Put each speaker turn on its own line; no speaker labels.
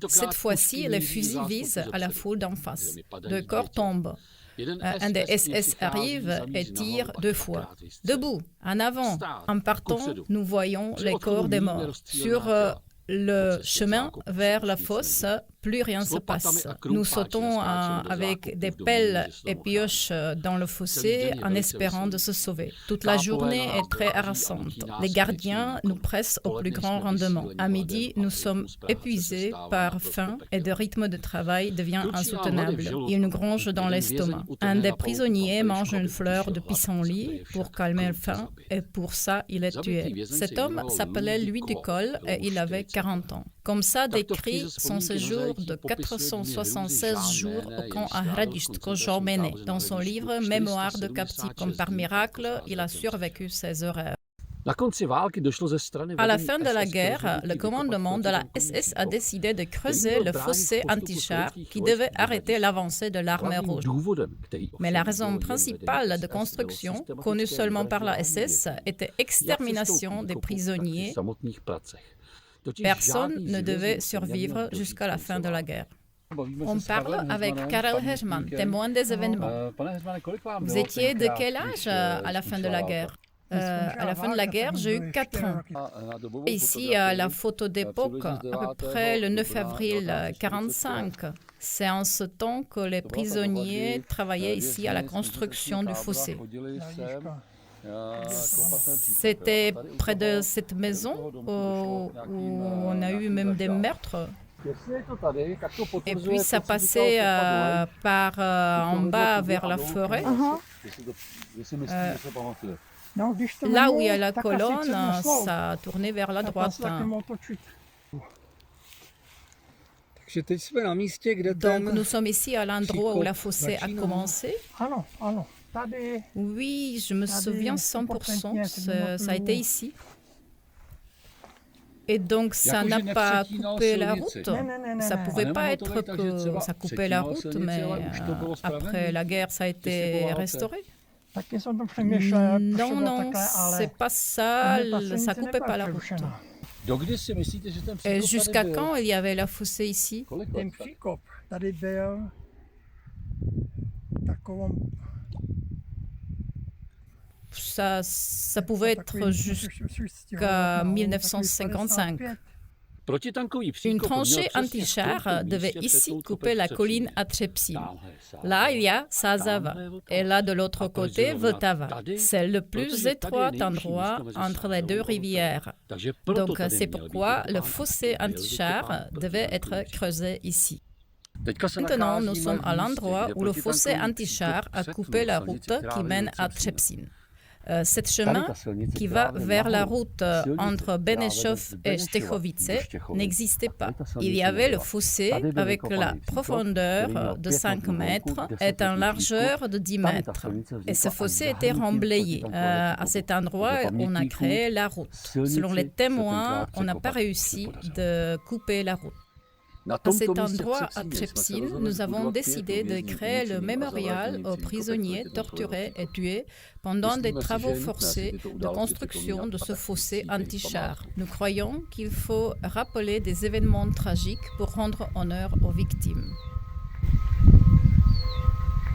Cette fois-ci, les fusils visent à la foule d'en face. Deux corps tombent. Un des SS arrive et tire 2 fois. Debout, en avant. En partant, nous voyons les corps des morts. Sur le chemin vers la fosse, plus rien ne se passe. Nous sautons avec des pelles et pioches dans le fossé en espérant de se sauver. Toute la journée est très harassante. Les gardiens nous pressent au plus grand rendement. À midi, nous sommes épuisés par faim et le rythme de travail devient insoutenable. Ils nous grongent dans l'estomac. Un des prisonniers mange une fleur de pissenlit pour calmer le faim et pour ça, il est tué. Cet homme s'appelait Louis Ducol et il avait 40 ans. Comme ça décrit son séjour de 476 jours au camp à Hradištko Jean Monnet. Dans son livre Mémoires de captifs, comme par miracle, il a survécu ces horreurs. À la fin de la guerre, le commandement de la SS a décidé de creuser le fossé anti-char qui devait arrêter l'avancée de l'armée rouge. Mais la raison principale de construction, connue seulement par la SS, était l'extermination des prisonniers. Personne ne devait survivre jusqu'à la fin de la guerre. On parle avec Karel Heřman, témoin des événements. Vous étiez de quel âge à la fin de la guerre? À la fin de la guerre, j'ai eu 4 ans. Ici, la photo d'époque, à peu près le 9 avril 1945. C'est en ce temps que les prisonniers travaillaient ici à la construction du fossé. C'était près de cette maison où on a eu même des meurtres. Et puis ça passait par en bas vers la forêt. Là où il y a la colonne, ça a tourné vers la droite. Donc nous sommes ici à l'endroit où la fossée a commencé. Oui, je me souviens 100%, ça a été ici. Et donc, ça n'a pas coupé la route. Ça ne pouvait pas être que ça coupait la route, mais après la guerre, ça a été restauré. Non, non, c'est pas ça, ça ne coupait pas la route. Et jusqu'à quand il y avait la fossée ici? Ça pouvait être jusqu'à 1955. Une tranchée anti-char devait ici couper la colline à Třepčín. Là, il y a Sázava. Et là, de l'autre côté, Vltava. C'est le plus étroit endroit entre les deux rivières. Donc, c'est pourquoi le fossé anti-char devait être creusé ici. Maintenant, nous sommes à l'endroit où le fossé anti-char a coupé la route qui mène à Třepčín. Ce chemin qui va vers la route entre Benešov et Štěchovice n'existait pas. Il y avait le fossé avec la profondeur de 5 mètres et une largeur de 10 mètres. Et ce fossé était remblayé. À cet endroit, on a créé la route. Selon les témoins, on n'a pas réussi de couper la route. À cet endroit, à Třepčín, nous avons décidé de créer le mémorial aux prisonniers torturés et tués pendant des travaux forcés de construction de ce fossé anti-char. Nous croyons qu'il faut rappeler des événements tragiques pour rendre honneur aux victimes.